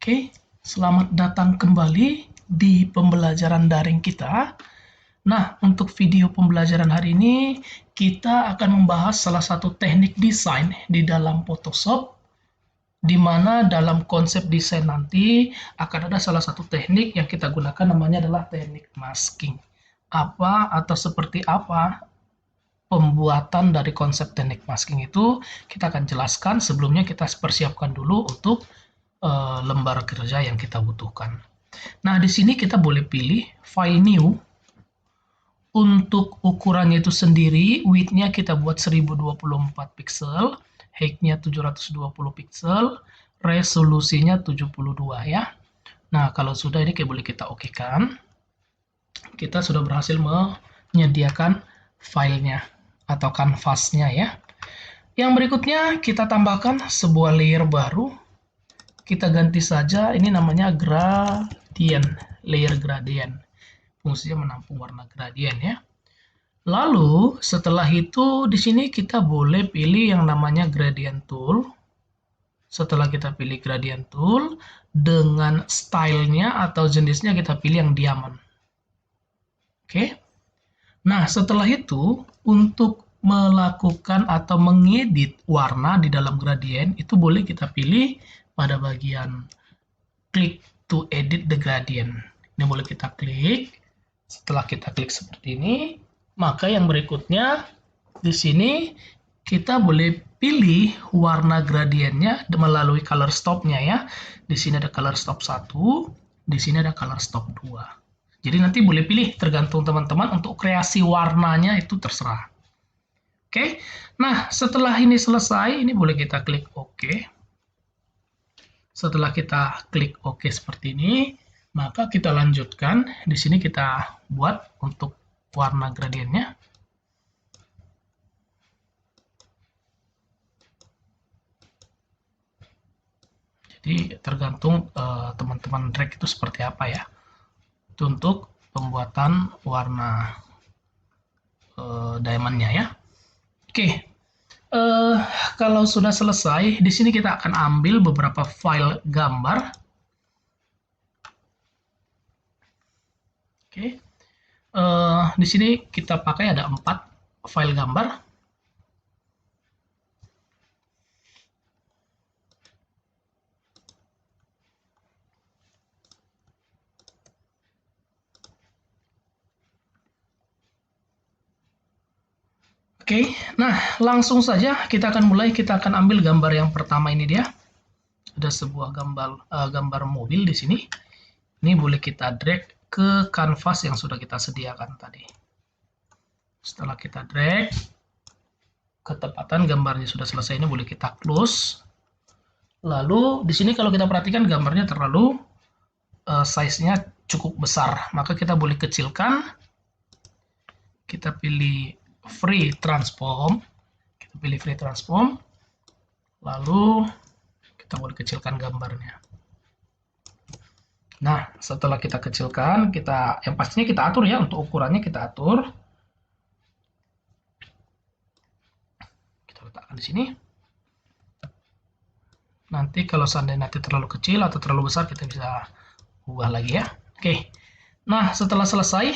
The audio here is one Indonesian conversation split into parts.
Oke, selamat datang kembali di pembelajaran daring kita. Nah, untuk video pembelajaran hari ini, kita akan membahas salah satu teknik desain di dalam Photoshop, di mana dalam konsep desain nanti akan ada salah satu teknik yang kita gunakan namanya adalah teknik masking. Apa atau seperti apa pembuatan dari konsep teknik masking itu kita akan jelaskan. Sebelumnya kita persiapkan dulu untuk lembar kerja yang kita butuhkan. Nah, di sini kita boleh pilih file new. Untuk ukurannya itu sendiri, width-nya kita buat 1024 pixel, height-nya 720 pixel, resolusinya 72 ya. Nah, kalau sudah ini boleh kita oke-kan. Kita sudah berhasil menyediakan filenya atau kanvasnya ya. Yang berikutnya kita tambahkan sebuah layer baru. Kita ganti saja, ini namanya gradient, layer gradient. Fungsinya menampung warna gradient ya. Lalu setelah itu di sini kita boleh pilih yang namanya gradient tool. Setelah kita pilih gradient tool, dengan stylenya atau jenisnya kita pilih yang diamond. Oke. Nah, setelah itu untuk melakukan atau mengedit warna di dalam gradient itu boleh kita pilih pada bagian click to edit the gradient. Ini boleh kita klik. Setelah kita klik seperti ini, maka yang berikutnya di sini kita boleh pilih warna gradiennya melalui color stop-nya ya. Di sini ada color stop 1, di sini ada color stop 2. Jadi nanti boleh pilih tergantung teman-teman untuk kreasi warnanya itu terserah. Oke. Nah, setelah ini selesai, ini boleh kita klik OK. Setelah kita klik OK seperti ini, maka kita lanjutkan. Di sini kita buat untuk warna gradiennya. Jadi tergantung teman-teman drag itu seperti apa ya. Itu untuk pembuatan warna diamondnya ya. Oke. Kalau sudah selesai, di sini kita akan ambil beberapa file gambar. Oke. Di sini kita pakai ada 4 file gambar. Oke, nah langsung saja kita akan mulai. Kita akan ambil gambar yang pertama ini dia. Ada sebuah gambar mobil di sini. Ini boleh kita drag ke kanvas yang sudah kita sediakan tadi. Setelah kita drag, ketepatan gambarnya sudah selesai, ini boleh kita close. Lalu di sini kalau kita perhatikan gambarnya terlalu size-nya cukup besar, maka kita boleh kecilkan. Kita pilih free transform. Kita pilih free transform. Lalu kita boleh kecilkan gambarnya. Nah, setelah kita kecilkan, yang pastinya kita atur ya, untuk ukurannya kita atur. Kita letakkan di sini. Nanti kalau seandainya terlalu kecil atau terlalu besar, kita bisa ubah lagi ya. Oke. Nah, setelah selesai,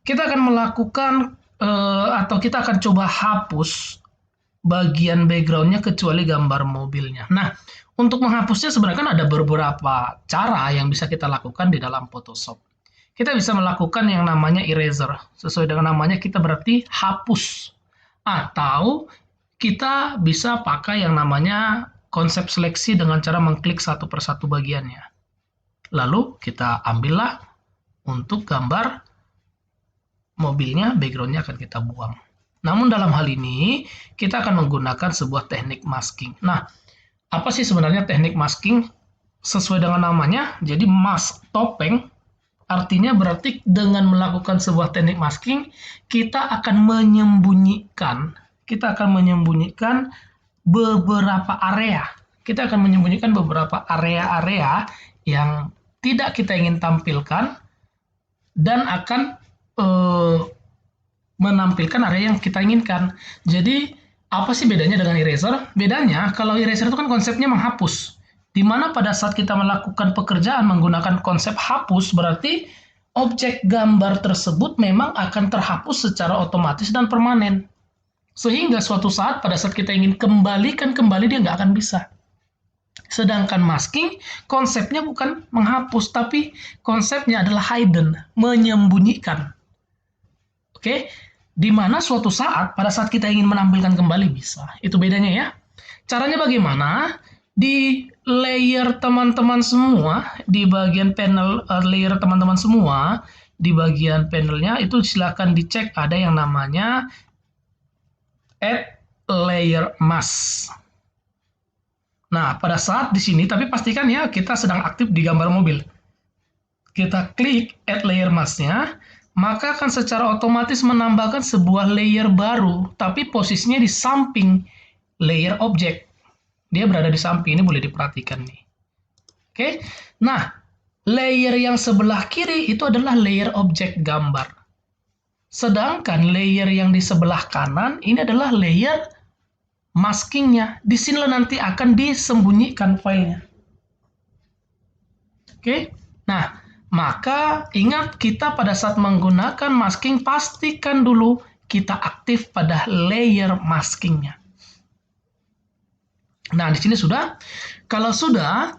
kita akan melakukan atau kita akan coba hapus bagian backgroundnya kecuali gambar mobilnya. Nah, untuk menghapusnya sebenarnya kan ada beberapa cara yang bisa kita lakukan di dalam Photoshop. Kita bisa melakukan yang namanya eraser. Sesuai dengan namanya kita berarti hapus. Atau kita bisa pakai yang namanya konsep seleksi dengan cara mengklik satu persatu bagiannya. Lalu kita ambillah untuk gambar mobilnya, backgroundnya akan kita buang. Namun dalam hal ini, kita akan menggunakan sebuah teknik masking. Nah, apa sih sebenarnya teknik masking? Sesuai dengan namanya, jadi mask, topeng, artinya berarti dengan melakukan sebuah teknik masking, kita akan menyembunyikan beberapa area. Kita akan menyembunyikan beberapa area-area yang tidak kita ingin tampilkan dan akan menampilkan area yang kita inginkan. Jadi apa sih bedanya dengan eraser? Bedanya kalau eraser itu kan konsepnya menghapus. Di mana pada saat kita melakukan pekerjaan menggunakan konsep hapus, berarti objek gambar tersebut memang akan terhapus secara otomatis dan permanen. Sehingga suatu saat pada saat kita ingin kembalikan kembali, dia nggak akan bisa. Sedangkan masking, konsepnya bukan menghapus, tapi konsepnya adalah hidden, menyembunyikan. Oke? Di mana suatu saat, pada saat kita ingin menampilkan kembali, bisa. Itu bedanya ya. Caranya bagaimana? Di layer teman-teman semua, di bagian panel layer teman-teman semua, di bagian panelnya itu silakan dicek ada yang namanya add layer mask. Nah, pada saat di sini, tapi pastikan ya kita sedang aktif di gambar mobil. Kita klik add layer mask-nya, maka akan secara otomatis menambahkan sebuah layer baru, tapi posisinya di samping layer objek. Dia berada di samping, ini boleh diperhatikan nih. Oke, nah layer yang sebelah kiri itu adalah layer objek gambar. Sedangkan layer yang di sebelah kanan ini adalah layer maskingnya. Di sini nanti akan disembunyikan filenya. Oke, nah maka ingat kita pada saat menggunakan masking pastikan dulu kita aktif pada layer maskingnya. Nah, di sini sudah. Kalau sudah,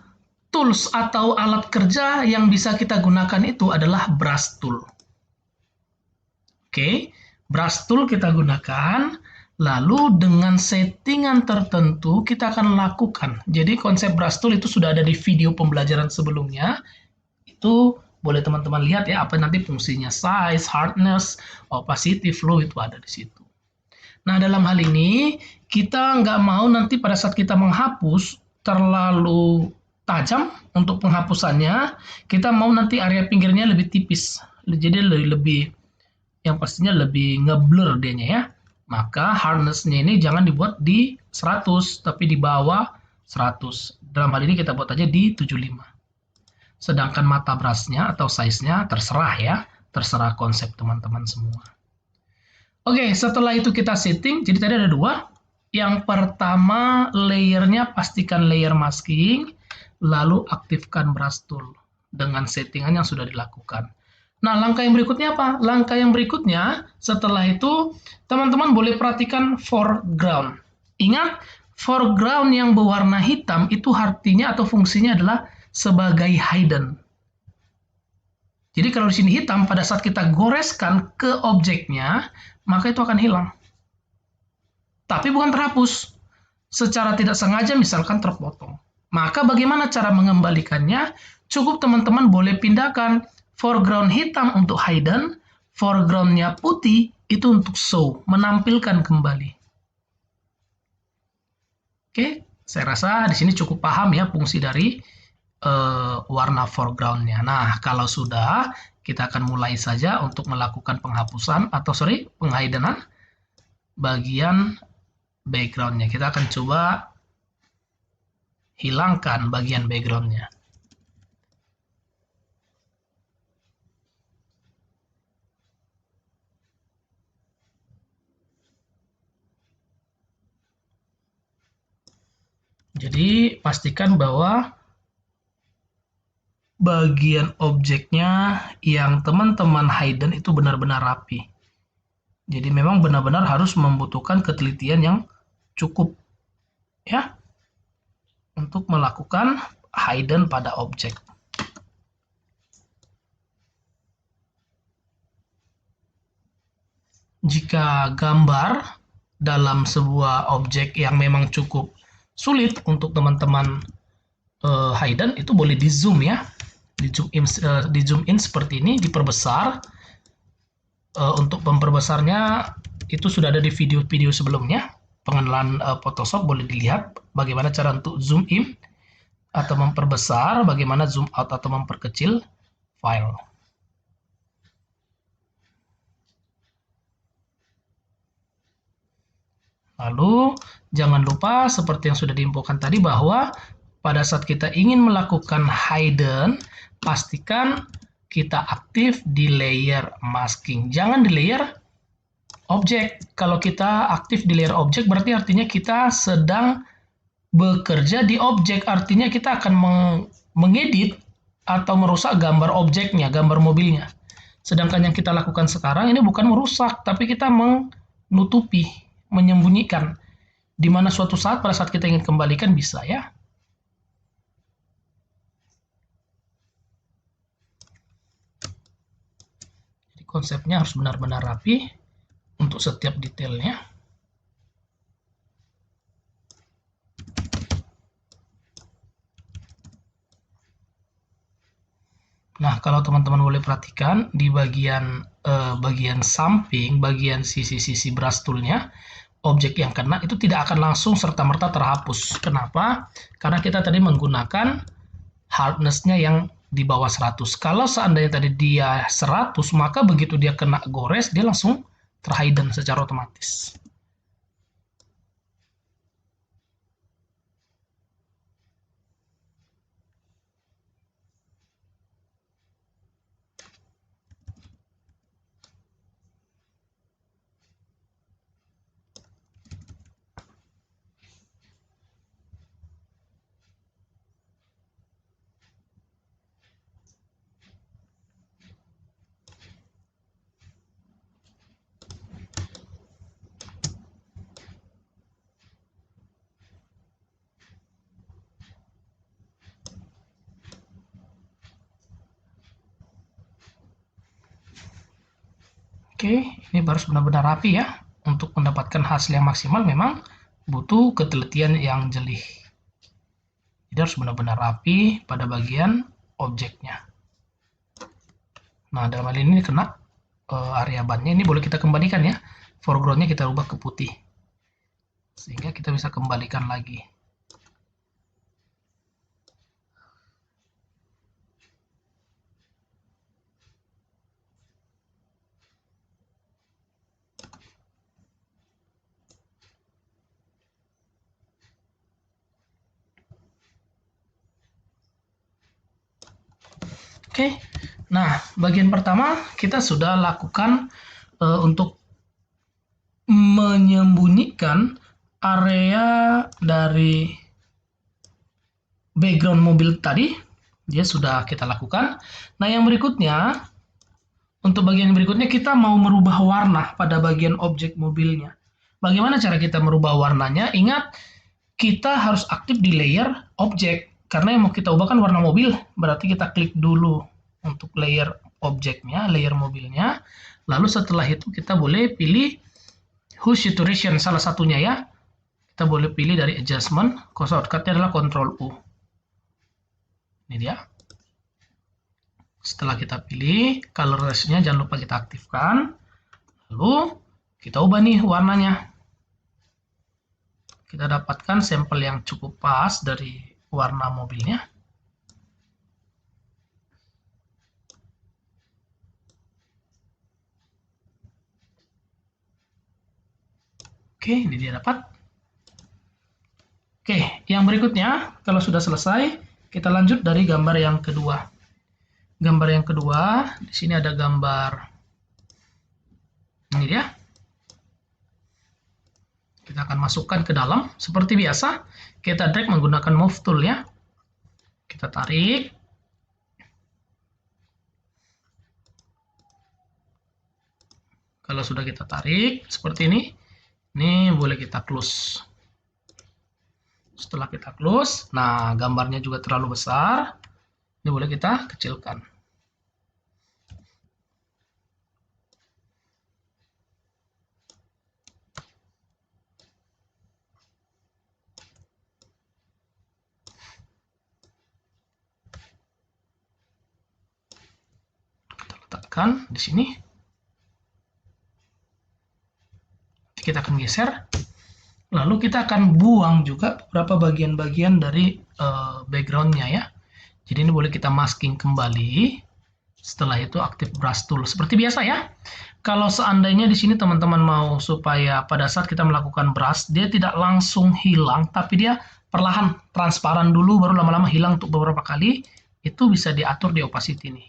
tools atau alat kerja yang bisa kita gunakan itu adalah brush tool. Oke, brush tool kita gunakan, lalu dengan settingan tertentu kita akan lakukan. Jadi konsep brush tool itu sudah ada di video pembelajaran sebelumnya. Itu boleh teman-teman lihat ya, apa nanti fungsinya, size, hardness, opacity, flow itu ada di situ. Nah, dalam hal ini, kita nggak mau nanti pada saat kita menghapus terlalu tajam untuk penghapusannya, kita mau nanti area pinggirnya lebih tipis. Jadi lebih yang pastinya lebih ngeblur dianya ya. Maka hardness-nya ini jangan dibuat di 100, tapi di bawah 100. Dalam hal ini kita buat aja di 75. Sedangkan mata brush-nya atau size-nya terserah ya, terserah konsep teman-teman semua. Oke, setelah itu kita setting, jadi tadi ada dua. Yang pertama, layernya pastikan layer masking, lalu aktifkan brush tool dengan settingan yang sudah dilakukan. Nah, langkah yang berikutnya apa? Langkah yang berikutnya, setelah itu, teman-teman boleh perhatikan foreground. Ingat, foreground yang berwarna hitam itu artinya atau fungsinya adalah sebagai hidden. Jadi kalau di sini hitam, pada saat kita goreskan ke objeknya, maka itu akan hilang. Tapi bukan terhapus. Secara tidak sengaja misalkan terpotong. Maka bagaimana cara mengembalikannya? Cukup teman-teman boleh pindahkan foreground hitam untuk hidden, foreground-nya putih itu untuk show, menampilkan kembali. Oke, saya rasa di sini cukup paham ya fungsi dari warna foreground-nya. Nah, kalau sudah, kita akan mulai saja untuk melakukan penghapusan atau penghiddenan bagian background-nya. Kita akan coba hilangkan bagian background-nya. Jadi, pastikan bahwa bagian objeknya yang teman-teman hidden itu benar-benar rapi. Jadi memang benar-benar harus membutuhkan ketelitian yang cukup ya untuk melakukan hidden pada objek. Jika gambar dalam sebuah objek yang memang cukup sulit untuk teman-teman hidden, itu boleh di zoom ya. Di zoom in seperti ini, diperbesar. Untuk memperbesarnya itu sudah ada di video-video sebelumnya. Pengenalan Photoshop boleh dilihat bagaimana cara untuk zoom in atau memperbesar, bagaimana zoom out atau memperkecil file. Lalu jangan lupa seperti yang sudah diinfokan tadi bahwa pada saat kita ingin melakukan hidden, pastikan kita aktif di layer masking. Jangan di layer objek. Kalau kita aktif di layer objek berarti artinya kita sedang bekerja di objek, artinya kita akan mengedit atau merusak gambar objeknya, gambar mobilnya. Sedangkan yang kita lakukan sekarang ini bukan merusak, tapi kita menutupi, menyembunyikan. Di mana suatu saat pada saat kita ingin kembalikan bisa ya. Jadi konsepnya harus benar-benar rapi untuk setiap detailnya. Nah, kalau teman-teman boleh perhatikan di bagian samping, bagian sisi-sisi brush tool-nya, objek yang kena itu tidak akan langsung serta-merta terhapus. Kenapa? Karena kita tadi menggunakan hardness-nya yang di bawah 100. Kalau seandainya tadi dia 100, maka begitu dia kena gores, dia langsung terhidden secara otomatis. Oke, ini baru benar-benar rapi ya. Untuk mendapatkan hasil yang maksimal memang butuh ketelitian yang jeli. Jadi harus benar-benar rapi pada bagian objeknya. Nah, dalam hal ini kena area bannya, ini boleh kita kembalikan ya. Foregroundnya kita ubah ke putih. Sehingga kita bisa kembalikan lagi. Oke, nah bagian pertama kita sudah lakukan untuk menyembunyikan area dari background mobil tadi, dia sudah kita lakukan. Nah yang berikutnya, untuk bagian berikutnya kita mau merubah warna pada bagian objek mobilnya. Bagaimana cara kita merubah warnanya? Ingat, kita harus aktif di layer objek. Karena yang mau kita ubah kan warna mobil, berarti kita klik dulu untuk layer objeknya, layer mobilnya. Lalu setelah itu kita boleh pilih hue saturation salah satunya ya. Kita boleh pilih dari adjustment, shortcutnya adalah Ctrl U. Ini dia. Setelah kita pilih, color range-nya jangan lupa kita aktifkan. Lalu kita ubah nih warnanya. Kita dapatkan sampel yang cukup pas dari warna mobilnya. Oke, ini dia dapat. Oke, yang berikutnya, kalau sudah selesai, kita lanjut dari gambar yang kedua. Gambar yang kedua, di sini ada gambar. Ini dia. Kita akan masukkan ke dalam. Seperti biasa, kita drag menggunakan move tool ya. Kita tarik. Kalau sudah kita tarik, seperti ini boleh kita close. Setelah kita close, nah gambarnya juga terlalu besar. Ini boleh kita kecilkan. Kita letakkan di sini. Kita akan geser. Lalu kita akan buang juga beberapa bagian-bagian dari background-nya ya. Jadi ini boleh kita masking kembali. Setelah itu aktif brush tool. Seperti biasa ya. Kalau seandainya di sini teman-teman mau supaya pada saat kita melakukan brush, dia tidak langsung hilang, tapi dia perlahan transparan dulu, baru lama-lama hilang untuk beberapa kali. Itu bisa diatur di opacity nih.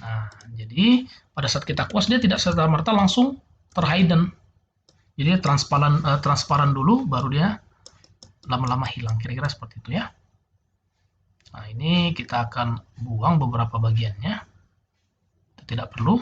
Nah, jadi pada saat kita kuas dia tidak serta-merta langsung terhidden. Jadi transparan dulu, baru dia lama-lama hilang, kira-kira seperti itu ya. Nah, ini kita akan buang beberapa bagiannya, tidak perlu.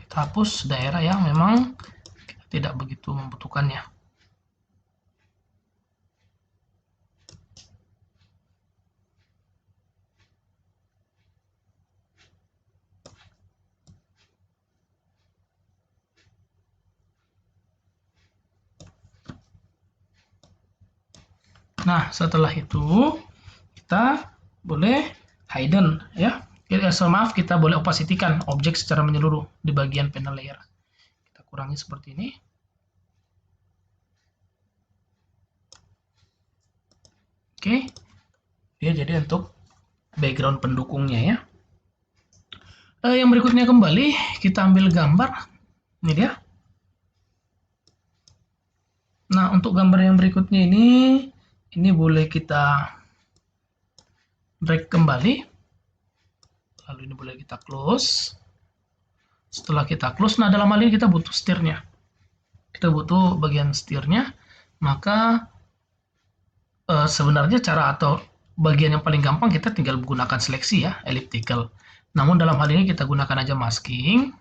Kita hapus daerah yang memang kita tidak begitu membutuhkannya. Nah, setelah itu kita boleh hidden ya. Maaf, kita boleh opacity-kan objek secara menyeluruh di bagian panel layer. Kita kurangi seperti ini. Oke. Ya, jadi untuk background pendukungnya ya. Yang berikutnya kembali kita ambil gambar. Ini dia. Nah, untuk gambar yang berikutnya ini boleh kita drag kembali. Lalu ini boleh kita close. Setelah kita close, nah dalam hal ini kita butuh setirnya. Kita butuh bagian setirnya. Maka sebenarnya cara atau bagian yang paling gampang kita tinggal menggunakan seleksi ya, elliptical. Namun dalam hal ini kita gunakan aja masking.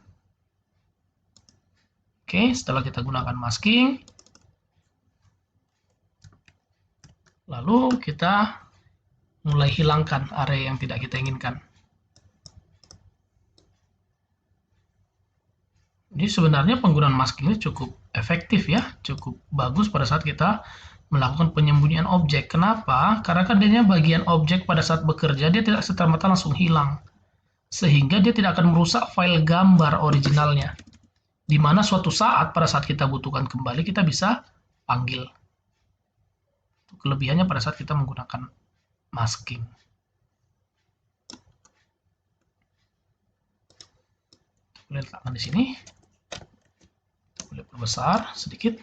Oke, setelah kita gunakan masking, lalu kita mulai hilangkan area yang tidak kita inginkan. Jadi sebenarnya penggunaan masking ini cukup efektif ya, cukup bagus pada saat kita melakukan penyembunyian objek. Kenapa? Karena kan dia bagian objek pada saat bekerja dia tidak serta-merta langsung hilang. Sehingga dia tidak akan merusak file gambar originalnya. Di mana suatu saat pada saat kita butuhkan kembali kita bisa panggil. Kelebihannya pada saat kita menggunakan masking. Boleh letakkan di sini. Boleh perbesar sedikit.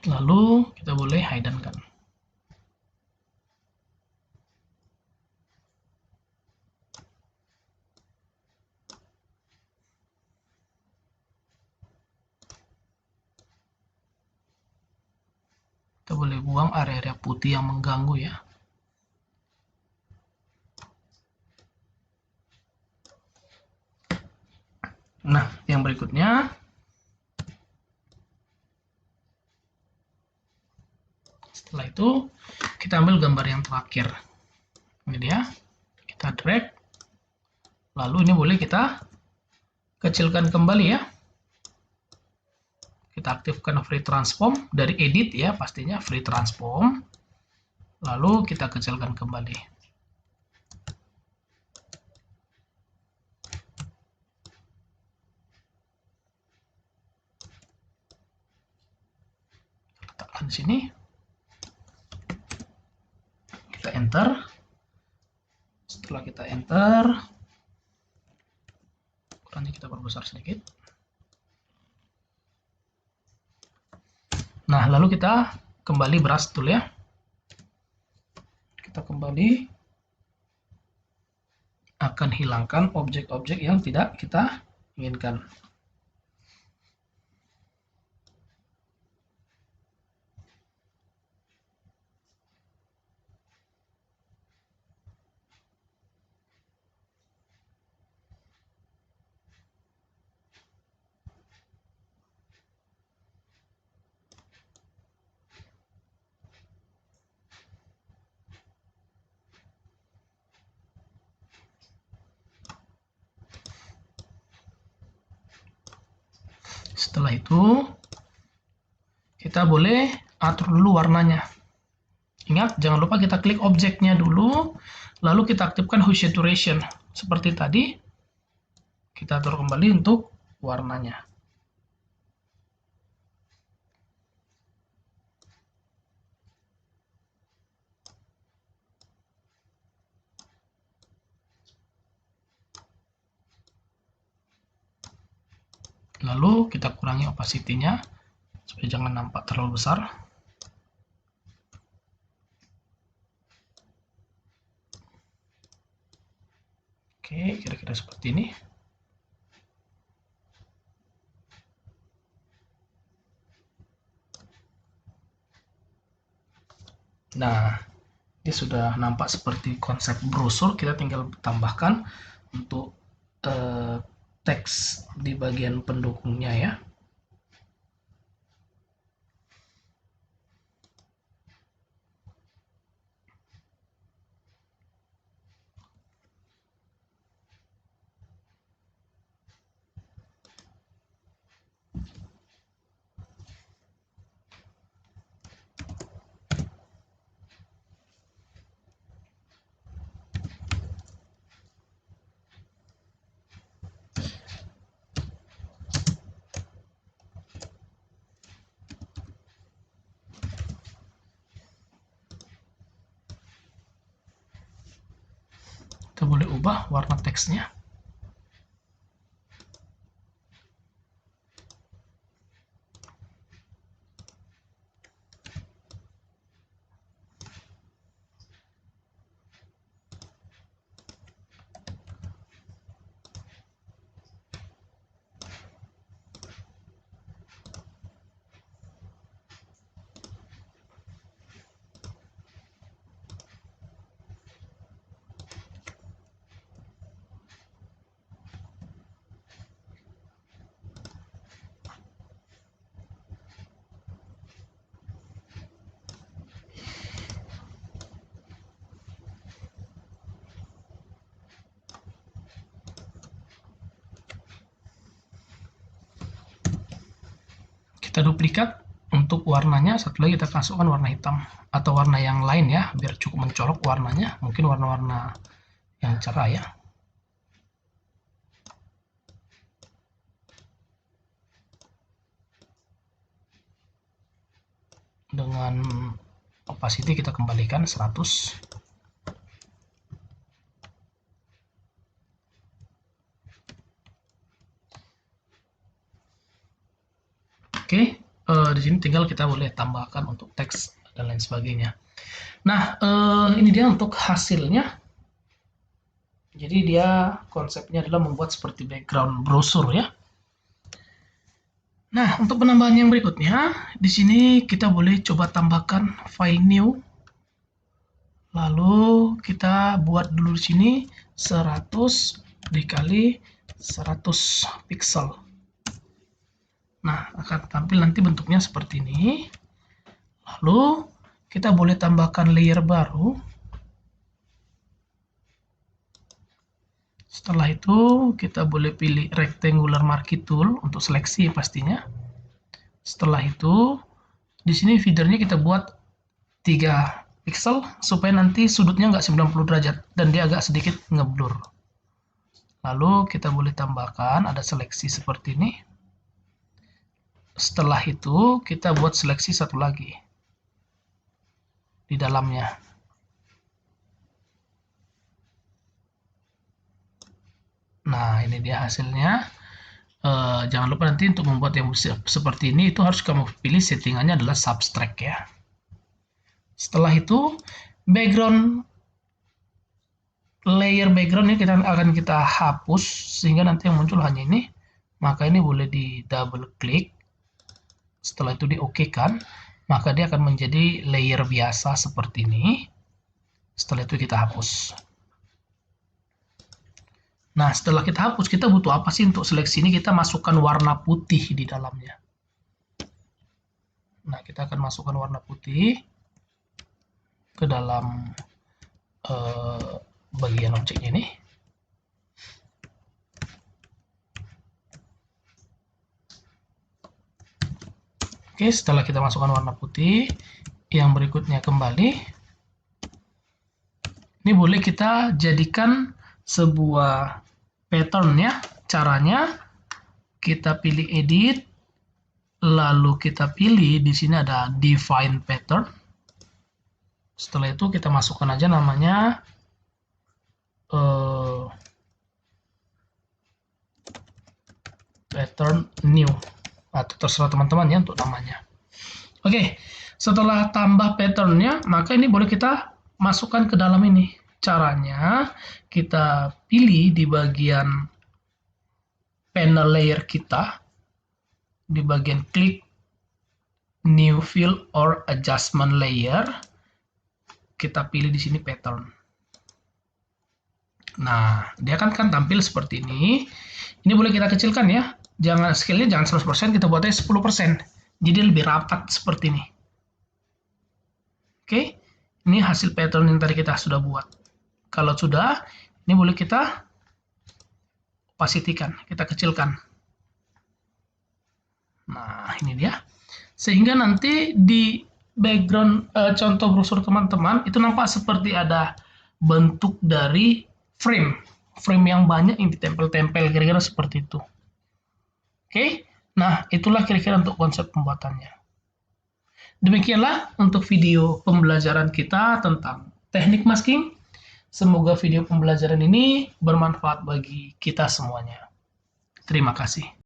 Lalu kita boleh hidden kan. Kita boleh buang area-area putih yang mengganggu ya. Nah, yang berikutnya setelah itu kita ambil gambar yang terakhir. Ini dia. Kita drag. Lalu ini boleh kita kecilkan kembali ya. Kita aktifkan free transform dari edit ya, pastinya free transform. Lalu kita kecilkan kembali. Letakkan di sini. Kita enter. Setelah kita enter, ukurannya kita perbesar sedikit. Nah, lalu kita kembali brush tool ya. Kita kembali akan hilangkan objek-objek yang tidak kita inginkan. Setelah itu kita boleh atur dulu warnanya. Ingat, jangan lupa kita klik objeknya dulu, lalu kita aktifkan hue saturation. Seperti tadi, kita atur kembali untuk warnanya. Lalu kita kurangi opacity-nya, supaya jangan nampak terlalu besar. Oke, kira-kira seperti ini. Nah, ini sudah nampak seperti konsep brosur. Kita tinggal tambahkan untuk teks di bagian pendukungnya ya. Kita boleh ubah warna teksnya. Kita duplikat untuk warnanya, satu lagi kita masukkan warna hitam atau warna yang lain ya, biar cukup mencolok warnanya, mungkin warna-warna yang cerah ya. Dengan opacity kita kembalikan 100. Oke, di sini tinggal kita boleh tambahkan untuk teks dan lain sebagainya. Nah, ini dia untuk hasilnya. Jadi dia konsepnya adalah membuat seperti background brosur ya. Nah, untuk penambahan yang berikutnya, di sini kita boleh coba tambahkan file new. Lalu kita buat dulu di sini 100 dikali 100 pixel. Nah, akan tampil nanti bentuknya seperti ini. Lalu, kita boleh tambahkan layer baru. Setelah itu, kita boleh pilih rectangular marquee tool untuk seleksi pastinya. Setelah itu, di sini feedernya kita buat 3 pixel supaya nanti sudutnya nggak 90 derajat dan dia agak sedikit ngeblur. Lalu kita boleh tambahkan ada seleksi seperti ini. Setelah itu kita buat seleksi satu lagi di dalamnya. Nah, ini dia hasilnya. Jangan lupa nanti untuk membuat yang seperti ini itu harus kamu pilih settingannya adalah subtract ya. Setelah itu layer background ini akan kita hapus sehingga nanti yang muncul hanya ini. Maka ini boleh di double klik. Setelah itu di OK kan, maka dia akan menjadi layer biasa seperti ini. Setelah itu kita hapus. Nah, setelah kita hapus, kita butuh apa sih untuk seleksi ini? Kita masukkan warna putih di dalamnya. Nah, kita akan masukkan warna putih ke dalam bagian objek ini. Oke, setelah kita masukkan warna putih, yang berikutnya kembali Ini boleh kita jadikan sebuah pattern ya. Caranya kita pilih edit, lalu kita pilih di sini ada define pattern. Setelah itu kita masukkan aja namanya pattern new, atau terserah teman-teman ya untuk namanya. Oke, setelah tambah patternnya, maka ini boleh kita masukkan ke dalam ini. Caranya kita pilih di bagian panel layer kita, di bagian klik new fill or adjustment layer, kita pilih di sini pattern. Nah, dia kan tampil seperti ini. Ini boleh kita kecilkan ya. Jangan scale-nya jangan 100%, kita buatnya 10%. Jadi lebih rapat seperti ini. Oke, ini hasil pattern yang tadi kita sudah buat. Kalau sudah, ini boleh kita opacity-kan, kita kecilkan. Nah, ini dia. Sehingga nanti di background contoh brosur teman-teman, itu nampak seperti ada bentuk dari frame yang banyak yang ditempel-tempel, kira-kira seperti itu. Oke, nah itulah kira-kira untuk konsep pembuatannya. Demikianlah untuk video pembelajaran kita tentang teknik masking. Semoga video pembelajaran ini bermanfaat bagi kita semuanya. Terima kasih.